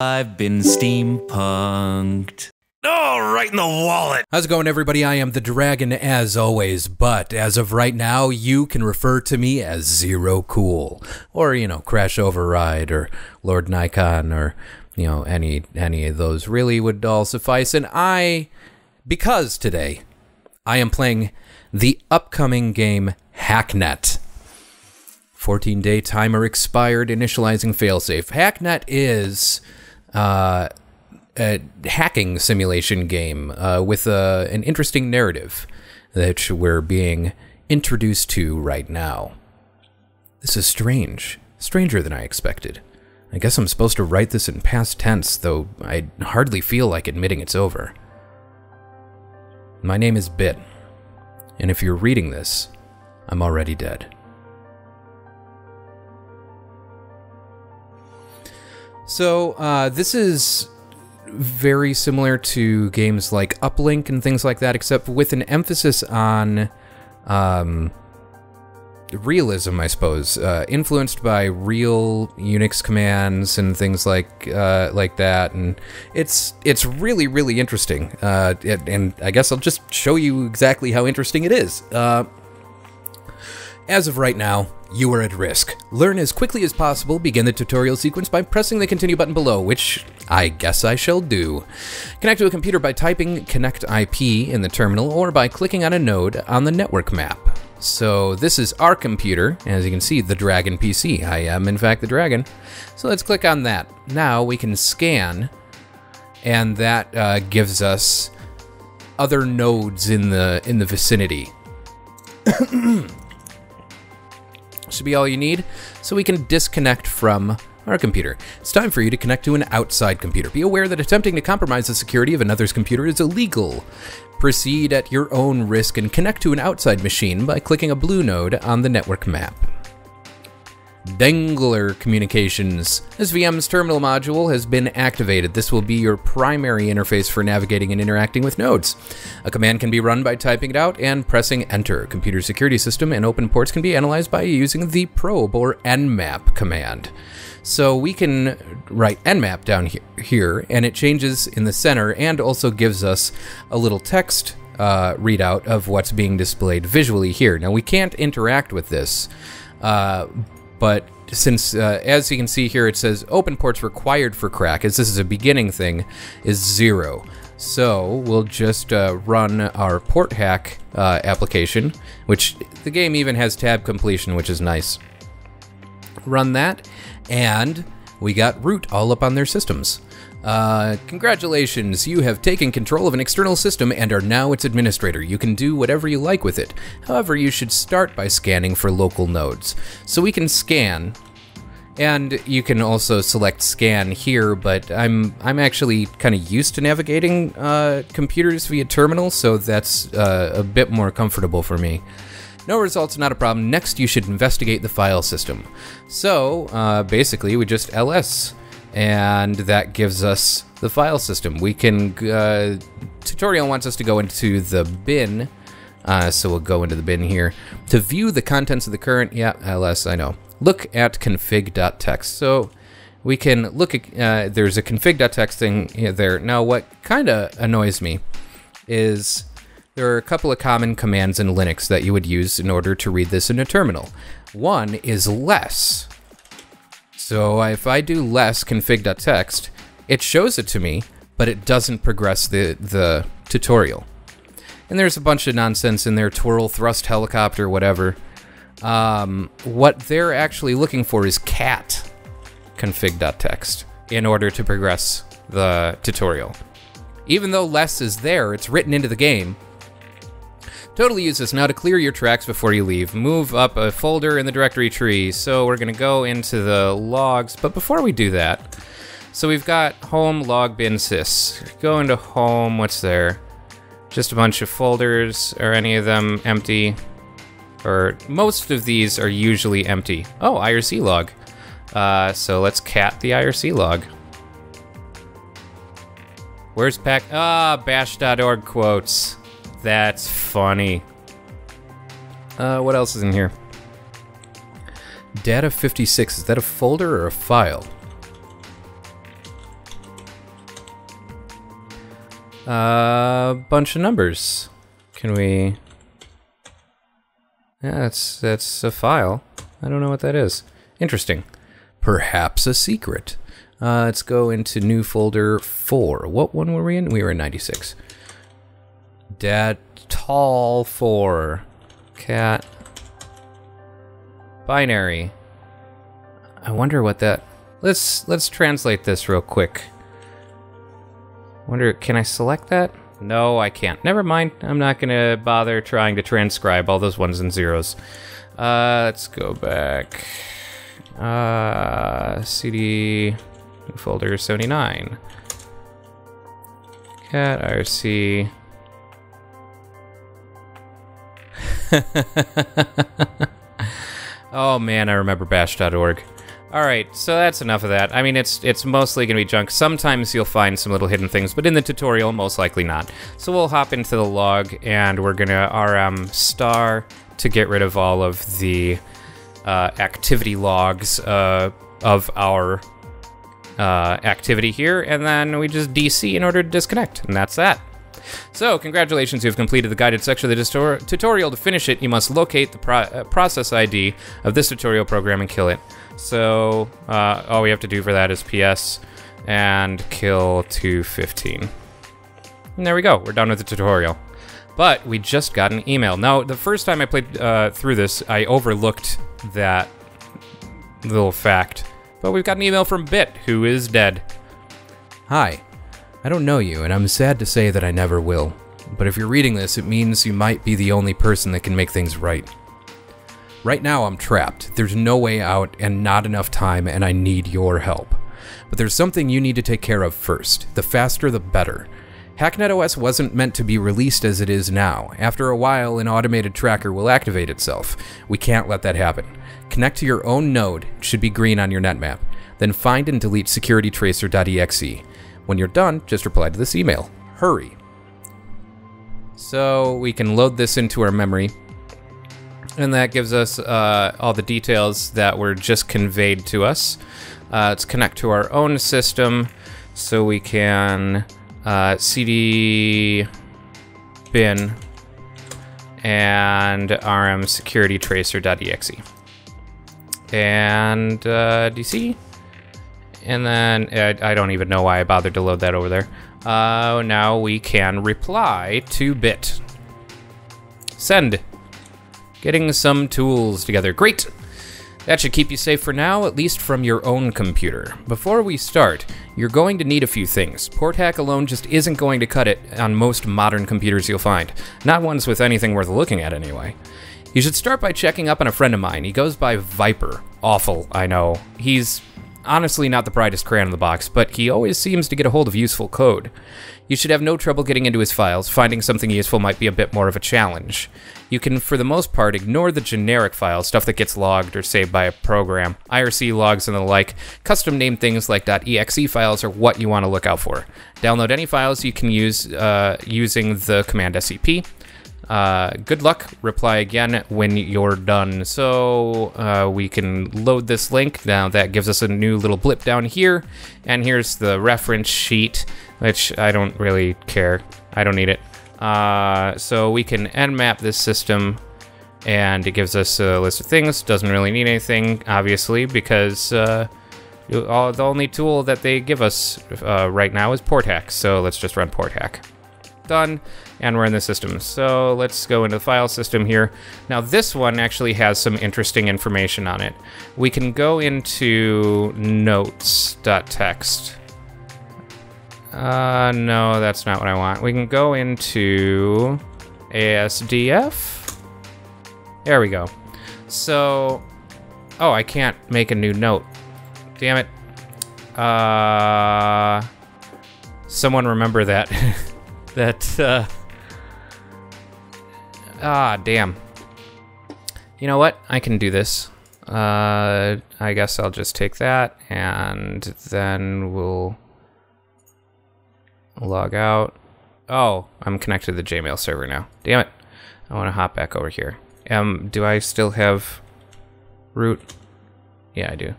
I've been steampunked. Oh, right in the wallet. How's it going, everybody? I am the Dragon, as always, but as of right now, you can refer to me as Zero Cool, or, Crash Override, or Lord Nikon, or, any of those really would all suffice. And because today, I am playing the upcoming game Hacknet. 14-day timer expired, initializing failsafe. Hacknet is a hacking simulation game with an interesting narrative that we're being introduced to right now. This is strange. Stranger than I expected. I guess I'm supposed to write this in past tense, though I hardly feel like admitting it's over. My name is Bit, and if you're reading this, I'm already dead. So, this is very similar to games like Uplink and things like that, except with an emphasis on realism, I suppose, influenced by real Unix commands and things like that, and it's really, really interesting. And I guess I'll just show you exactly how interesting it is. As of right now, you are at risk. Learn as quickly as possible. Begin the tutorial sequence by pressing the continue button below, which I guess I shall do. Connect to a computer by typing connect IP in the terminal or by clicking on a node on the network map. So this is our computer, as you can see, the Dragon PC. I am, in fact, the Dragon. So let's click on that. Now we can scan, and that gives us other nodes in the vicinity. Should be all you need, so we can disconnect from our computer. It's time for you to connect to an outside computer. Be aware that attempting to compromise the security of another's computer is illegal. Proceed at your own risk and connect to an outside machine by clicking a blue node on the network map. Dangler Communications. This VM's terminal module has been activated. This will be your primary interface for navigating and interacting with nodes. A command can be run by typing it out and pressing enter. Computer security system and open ports can be analyzed by using the probe or nmap command. So we can write nmap down here, and it changes in the center and also gives us a little text readout of what's being displayed visually here. Now we can't interact with this, but since, as you can see here, it says open ports required for crack, as this is a beginning thing, is 0. So we'll just run our port hack application, which the game even has tab completion, which is nice. Run that, and we got root all up on their systems. Congratulations, you have taken control of an external system and are now its administrator. You can do whatever you like with it. However, you should start by scanning for local nodes. So we can scan, and you can also select scan here, but I'm actually kind of used to navigating computers via terminal, so that's a bit more comfortable for me. No results, not a problem. Next, you should investigate the file system. So, basically, we just ls, and that gives us the file system. We can, tutorial wants us to go into the bin, so we'll go into the bin here. To view the contents of the current, ls, I know. Look at config.txt. So, we can look at, there's a config.txt thing there. Now, what kind of annoys me is there are a couple of common commands in Linux that you would use in order to read this in a terminal. One is less. So if I do less config.txt, it shows it to me, but it doesn't progress the tutorial. And there's a bunch of nonsense in there, twirl, thrust, helicopter, whatever. What they're actually looking for is cat config.txt in order to progress the tutorial. Even though less is there, it's written into the game. Totally use this now to clear your tracks before you leave. Move up a folder in the directory tree. So we're going to go into the logs, but before we do that, so we've got home log bin sys. Go into home, what's there? Just a bunch of folders. Are any of them empty? Or most of these are usually empty. Oh, IRC log. So let's cat the IRC log. Where's bash.org quotes. That's funny. What else is in here? Data 56, is that a folder or a file? Bunch of numbers. Can we... Yeah, that's a file. I don't know what that is. Interesting. Perhaps a secret. Let's go into new folder 4. What one were we in? We were in 96. Dad tall 4. Cat. Binary. I wonder what that... Let's translate this real quick. Wonder, can I select that? No, I can't. Never mind. I'm not gonna bother trying to transcribe all those ones and zeros. Let's go back. CD folder 79. Cat RC. Oh man, I remember bash.org. Alright, so that's enough of that. I mean, it's mostly going to be junk. Sometimes you'll find some little hidden things, but in the tutorial, most likely not. So we'll hop into the log, and we're going to rm star to get rid of all of the activity logs of our activity here, and then we just DC in order to disconnect, and that's that. So, congratulations, you've completed the guided section of the tutorial. To finish it, you must locate the process ID of this tutorial program and kill it. So, all we have to do for that is PS and kill 215. And there we go, we're done with the tutorial. But we just got an email. Now, the first time I played through this, I overlooked that little fact. But we've got an email from Bit, who is dead. Hi. I don't know you, and I'm sad to say that I never will. But if you're reading this, it means you might be the only person that can make things right. Right now, I'm trapped. There's no way out and not enough time, and I need your help. But there's something you need to take care of first. The faster, the better. Hacknet OS wasn't meant to be released as it is now. After a while, an automated tracker will activate itself. We can't let that happen. Connect to your own node. It should be green on your netmap. Then find and delete securitytracer.exe. When you're done, just reply to this email. Hurry. So we can load this into our memory, and that gives us all the details that were just conveyed to us. Let's connect to our own system, so we can cd bin and rm securitytracer.exe and DC. And then, I don't even know why I bothered to load that over there. Now we can reply to Bit. Send. Getting some tools together. Great! That should keep you safe for now, at least from your own computer. Before we start, you're going to need a few things. Port hack alone just isn't going to cut it on most modern computers you'll find. Not ones with anything worth looking at, anyway. You should start by checking up on a friend of mine. He goes by Viper. Awful, I know. He's honestly not the brightest crayon in the box, but he always seems to get a hold of useful code. You should have no trouble getting into his files. Finding something useful might be a bit more of a challenge. You can, for the most part, ignore the generic files, stuff that gets logged or saved by a program. IRC logs and the like. Custom named things like .exe files are what you want to look out for. Download any files you can use using the command SCP. Good luck. Reply again when you're done. So we can load this link. Now that gives us a new little blip down here. And here's the reference sheet, which I don't really care. I don't need it. So we can nmap this system, and it gives us a list of things. Doesn't really need anything, obviously, because the only tool that they give us right now is port hack. So let's just run port hack. Done, and we're in the system. So let's go into the file system here. Now this one actually has some interesting information on it. We can go into notes.txt. No, that's not what I want. We can go into ASDF. There we go. So, oh, I can't make a new note. Damn it. Someone remember that. Damn. You know what? I can do this. I guess I'll just take that, and then we'll log out. Oh, I'm connected to the Gmail server now. Damn it. I want to hop back over here. Do I still have root? Yeah, I do.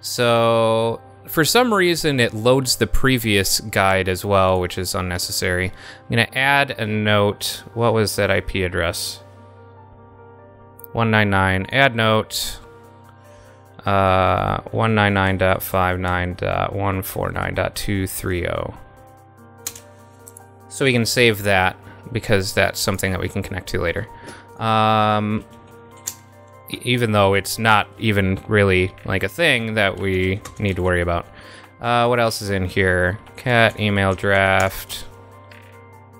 So for some reason, it loads the previous guide as well, which is unnecessary. I'm going to add a note. What was that IP address? 199. Add note. 199.59.149.230. So we can save that because that's something that we can connect to later. Even though it's not even really like a thing that we need to worry about. What else is in here? Cat, email draft.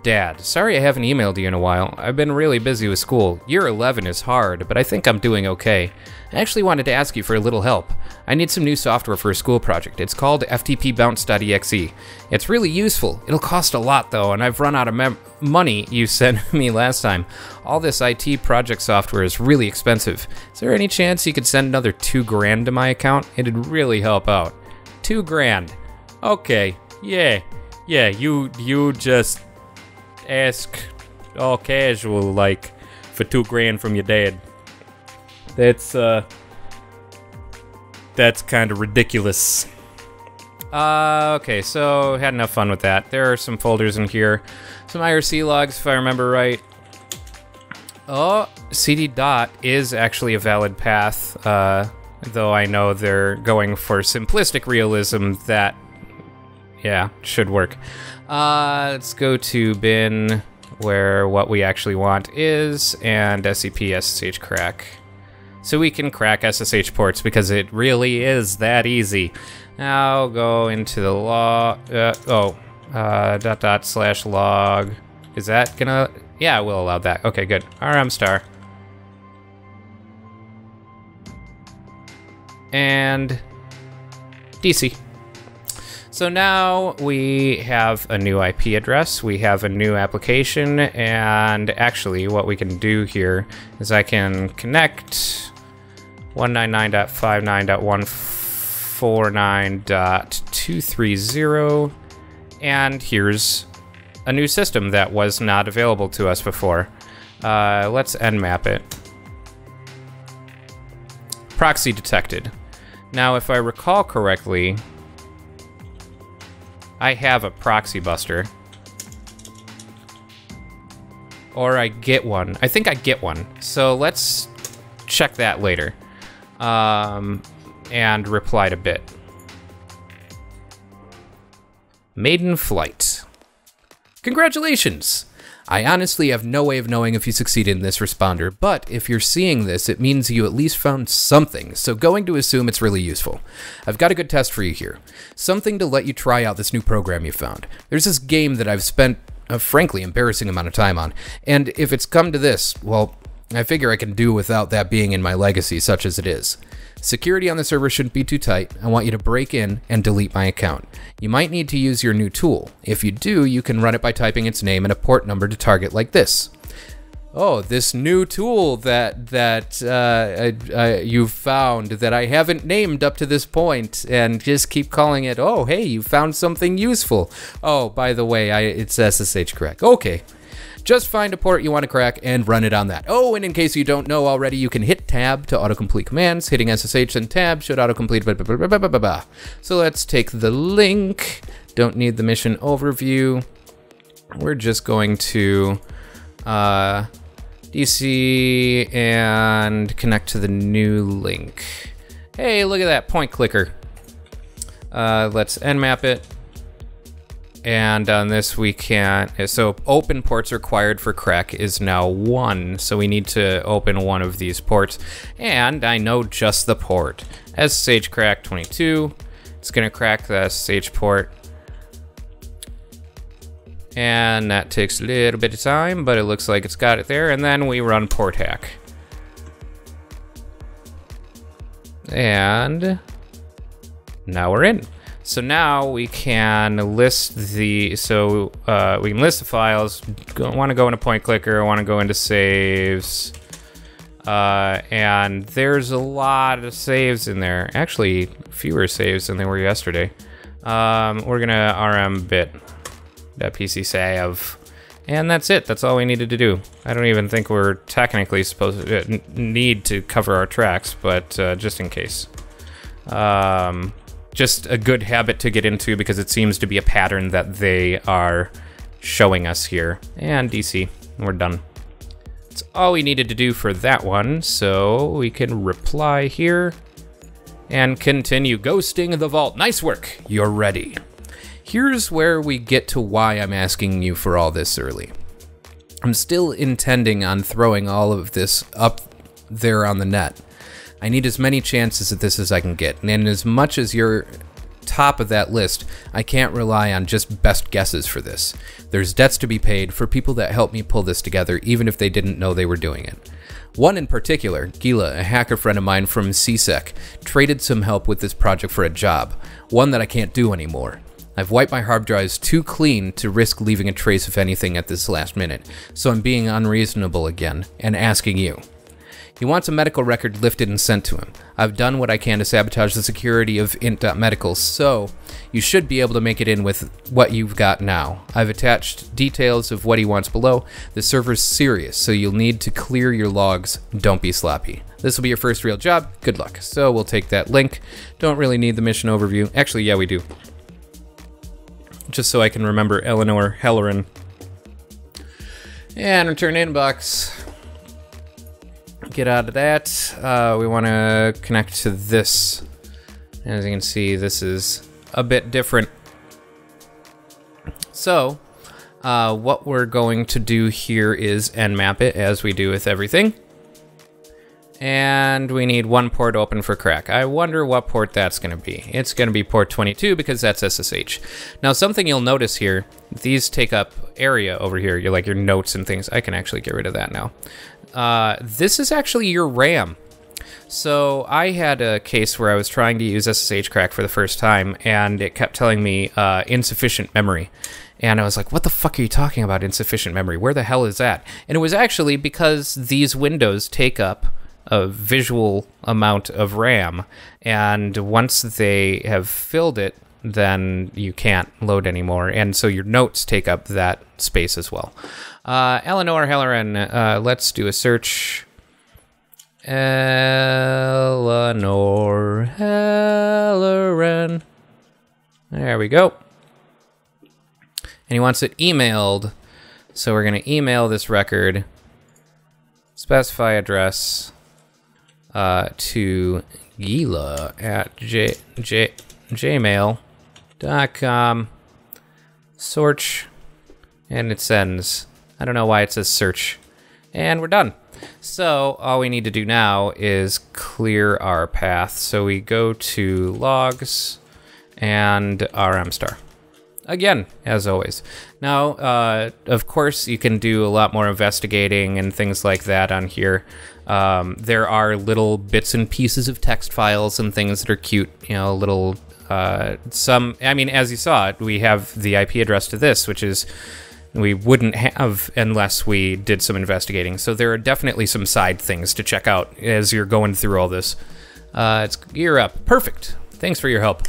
Dad, sorry I haven't emailed you in a while. I've been really busy with school. Year 11 is hard, but I think I'm doing okay. I actually wanted to ask you for a little help. I need some new software for a school project. It's called ftpbounce.exe. It's really useful. It'll cost a lot though, and I've run out of money you sent me last time. All this IT project software is really expensive. Is there any chance you could send another $2,000 to my account? It'd really help out. $2,000. Okay. Yeah, you just ask all casual like for $2,000 from your dad. That's kind of ridiculous. Okay, so had enough fun with that. There are some folders in here. Some IRC logs, if I remember right. Oh, CD dot is actually a valid path, though I know they're going for simplistic realism that, yeah, should work. Let's go to bin, where what we actually want is, and SCP SSH crack. So we can crack SSH ports because it really is that easy. Now go into the log. /log. Is that gonna? Yeah, we'll allow that. Okay, good. RM star. And DC. So now we have a new IP address, we have a new application, and actually what we can do here is I can connect 199.59.149.230, and here's a new system that was not available to us before. Let's nmap it. Proxy detected. Now, if I recall correctly, I have a proxy buster. Or I get one. I think I get one. So let's check that later. And reply to bit. Maiden flight. Congratulations! I honestly have no way of knowing if you succeeded in this responder, but if you're seeing this, it means you at least found something, so going to assume it's really useful. I've got a good test for you here. Something to let you try out this new program you found. There's this game that I've spent a frankly embarrassing amount of time on, and if it's come to this, well, I figure I can do without that being in my legacy, such as it is. Security on the server shouldn't be too tight. I want you to break in and delete my account. You might need to use your new tool. If you do, you can run it by typing its name and a port number to target like this. Oh, this new tool that you've found that I haven't named up to this point, and just keep calling it, oh, hey, you found something useful. Oh, by the way, it's SSH crack. Okay. Just find a port you want to crack and run it on that. Oh, and in case you don't know already, you can hit tab to autocomplete commands. Hitting SSH and tab should autocomplete. Blah, blah, blah, blah, blah, blah. So let's take the link. Don't need the mission overview. We're just going to DC and connect to the new link. Hey, look at that point clicker. Let's nmap it. And on this we can, so open ports required for crack is now 1. So we need to open one of these ports. And I know just the port. SSH crack 22. It's gonna crack the SSH port. And that takes a little bit of time, but it looks like it's got it there. And then we run port hack. And now we're in. So now we can list the, we can list the files. Want to go into point clicker, want to go into saves. And there's a lot of saves in there. Actually, fewer saves than there were yesterday. We're gonna rm bit .pc save. And that's it. That's all we needed to do. I don't even think we're technically supposed to need to cover our tracks, but just in case. just a good habit to get into because it seems to be a pattern that they are showing us here. And DC, we're done. That's all we needed to do for that one, so we can reply here and continue ghosting the vault. Nice work, you're ready. Here's where we get to why I'm asking you for all this early. I'm still intending on throwing all of this up there on the net. I need as many chances at this as I can get, and as much as you're top of that list, I can't rely on just best guesses for this. There's debts to be paid for people that helped me pull this together, even if they didn't know they were doing it. One in particular, Gila, a hacker friend of mine from CSEC, traded some help with this project for a job, one that I can't do anymore. I've wiped my hard drives too clean to risk leaving a trace of anything at this last minute, so I'm being unreasonable again and asking you. He wants a medical record lifted and sent to him. I've done what I can to sabotage the security of int.medical, so you should be able to make it in with what you've got now. I've attached details of what he wants below. The server's serious, so you'll need to clear your logs. Don't be sloppy. This will be your first real job. Good luck. So we'll take that link. Don't really need the mission overview. Actually, yeah, we do. Just so I can remember Eleanor Helleran. And return inbox. Get out of that. We want to connect to this. As you can see, this is a bit different. So, what we're going to do here is nmap it, as we do with everything. And we need one port open for crack. I wonder what port that's going to be. It's going to be port 22 because that's SSH. Now, something you'll notice here, these take up area over here. You're like your notes and things. I can actually get rid of that now. This is actually your RAM. So I had a case where I was trying to use SSH crack for the first time, and it kept telling me insufficient memory. And I was like, what the fuck are you talking about, insufficient memory? Where the hell is that? And it was actually because these windows take up a visual amount of RAM, and once they have filled it, then you can't load anymore, and so your notes take up that space as well. Eleanor Helleran, let's do a search. Eleanor Helleran. There we go. And he wants it emailed, so we're going to email this record, specify address, to Gila at gmail.com. Search, and it sends. I don't know why it says search. And we're done. So all we need to do now is clear our path. So we go to logs and rm star. Again, as always. Now, of course, you can do a lot more investigating and things like that on here. There are little bits and pieces of text files and things that are cute, you know, little, I mean, as you saw, we have the IP address to this, which is, we wouldn't have unless we did some investigating. So there are definitely some side things to check out as you're going through all this. It's gear up. Perfect. Thanks for your help.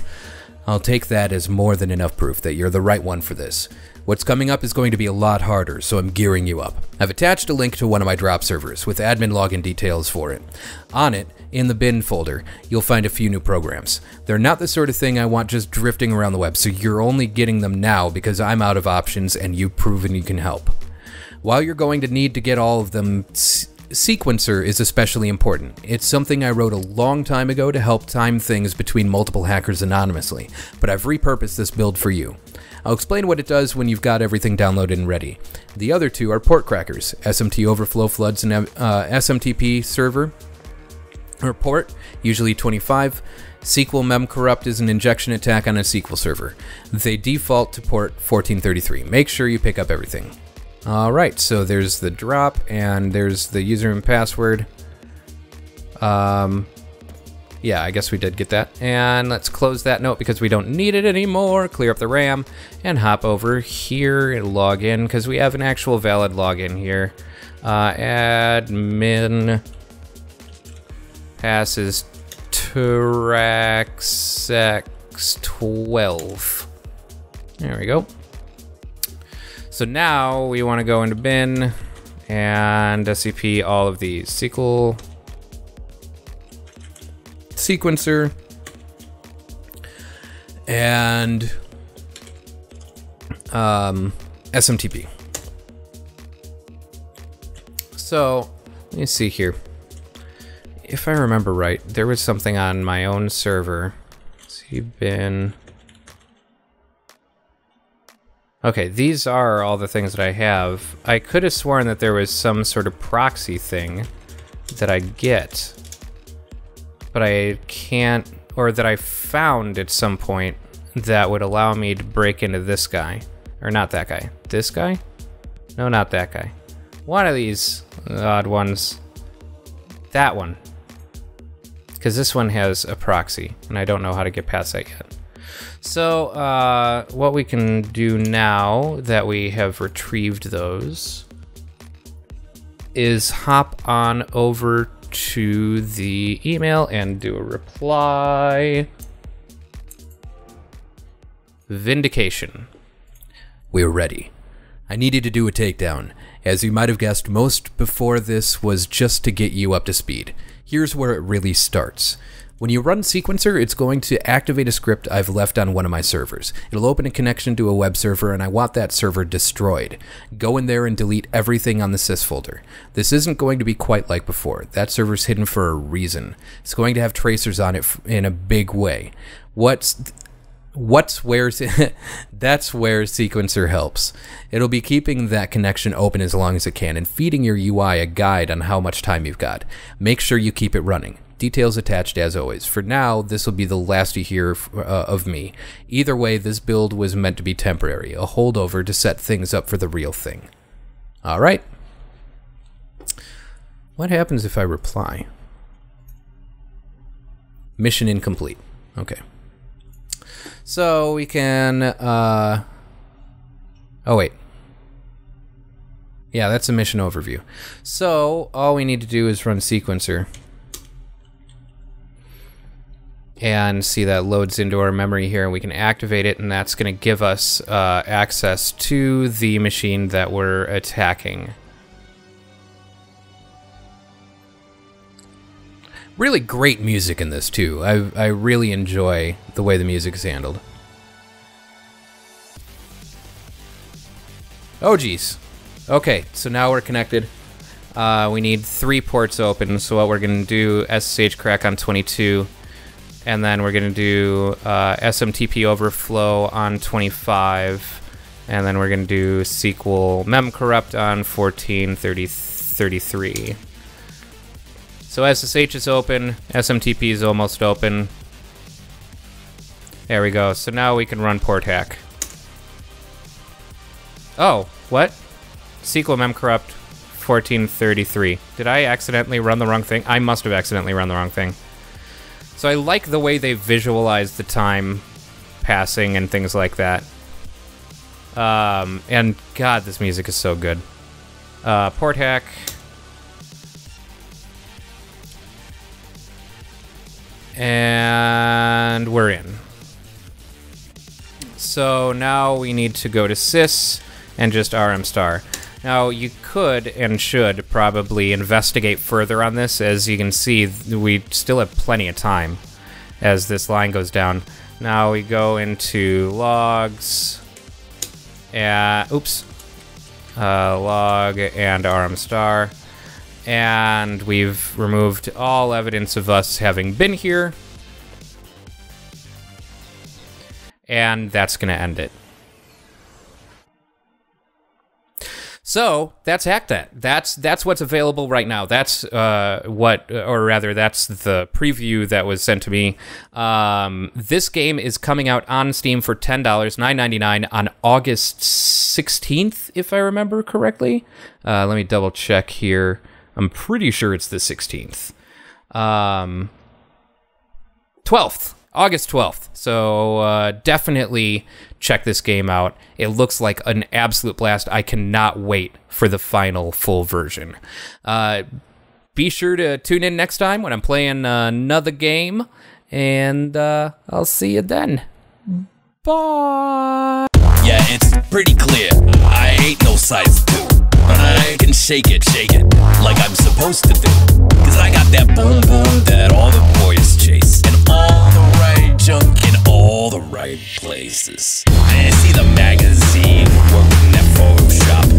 I'll take that as more than enough proof that you're the right one for this. What's coming up is going to be a lot harder, so I'm gearing you up. I've attached a link to one of my drop servers with admin login details for it. On it, in the bin folder, you'll find a few new programs. They're not the sort of thing I want just drifting around the web, so you're only getting them now because I'm out of options and you've proven you can help. While you're going to need to get all of them, Sequencer is especially important. It's something I wrote a long time ago to help time things between multiple hackers anonymously, but I've repurposed this build for you. I'll explain what it does when you've got everything downloaded and ready. The other two are port crackers, SMT overflow floods and SMTP server, or port, usually 25. SQL mem corrupt is an injection attack on a SQL server. They default to port 1433. Make sure you pick up everything. Alright, so there's the drop, and there's the user and password. Yeah, I guess we did get that. And let's close that note because we don't need it anymore. Clear up the RAM, and hop over here and log in, because we have an actual valid login here. Admin passes Traxx12. There we go. So now we want to go into bin and SCP all of these. Sequencer. and SMTP. So, let me see here. If I remember right, there was something on my own server. Cbin. Okay, these are all the things that I have. I could have sworn that there was some sort of proxy thing that I get, but I can't, or that I found at some point that would allow me to break into this guy. Or not that guy. This guy? No, not that guy. One of these odd ones. That one. Because this one has a proxy, and I don't know how to get past that yet. So, what we can do now that we have retrieved those is hop on over to the email and do a reply. Vindication. We're ready. I needed to do a takedown. As you might have guessed, most before this was just to get you up to speed. Here's where it really starts. When you run Sequencer, it's going to activate a script I've left on one of my servers. It'll open a connection to a web server, and I want that server destroyed. Go in there and delete everything on the sys folder. This isn't going to be quite like before. That server's hidden for a reason. It's going to have tracers on it in a big way. That's where Sequencer helps. It'll be keeping that connection open as long as it can and feeding your UI a guide on how much time you've got. Make sure you keep it running. Details attached as always. For now, this will be the last you hear of me. Either way, this build was meant to be temporary, a holdover to set things up for the real thing. Alright. What happens if I reply? Mission incomplete. Okay. So we can, oh wait. Yeah, that's a mission overview. So all we need to do is run Sequencer. And see that loads into our memory here, and we can activate it, and that's going to give us access to the machine that we're attacking. Really great music in this too. I really enjoy the way the music is handled. Oh geez. Okay, so now we're connected. We need 3 ports open, so what we're going to do, SSH crack on 22, and then we're going to do SMTP overflow on 25, and then we're going to do SQL memcorrupt on 1433. So SSH is open, SMTP is almost open. There we go. So now we can run port hack. Oh, what? SQL memcorrupt 1433. Did I accidentally run the wrong thing? I must have accidentally run the wrong thing. So I like the way they visualize the time passing and things like that. And God, this music is so good. Port hack. And we're in. So now we need to go to sys and just rm star. Now you could and should probably investigate further on this. As you can see, we still have plenty of time as this line goes down. Now we go into logs, log and rm star. And we've removed all evidence of us having been here. And that's going to end it. So that's Hacknet. That's what's available right now. That's that's the preview that was sent to me. This game is coming out on Steam for $10, $9.99 on August 16th, if I remember correctly. Let me double check here. I'm pretty sure it's the 16th. 12th. August 12th. So definitely check this game out. It looks like an absolute blast. I cannot wait for the final full version. Be sure to tune in next time when I'm playing another game. And I'll see you then. Bye! Yeah, it's pretty clear. I ain't no size 2. But I can shake it like I'm supposed to do. Cause I got that boom boom that all the boys chase. And all the right junk in all the right right places. I see the magazine, working at Photoshop.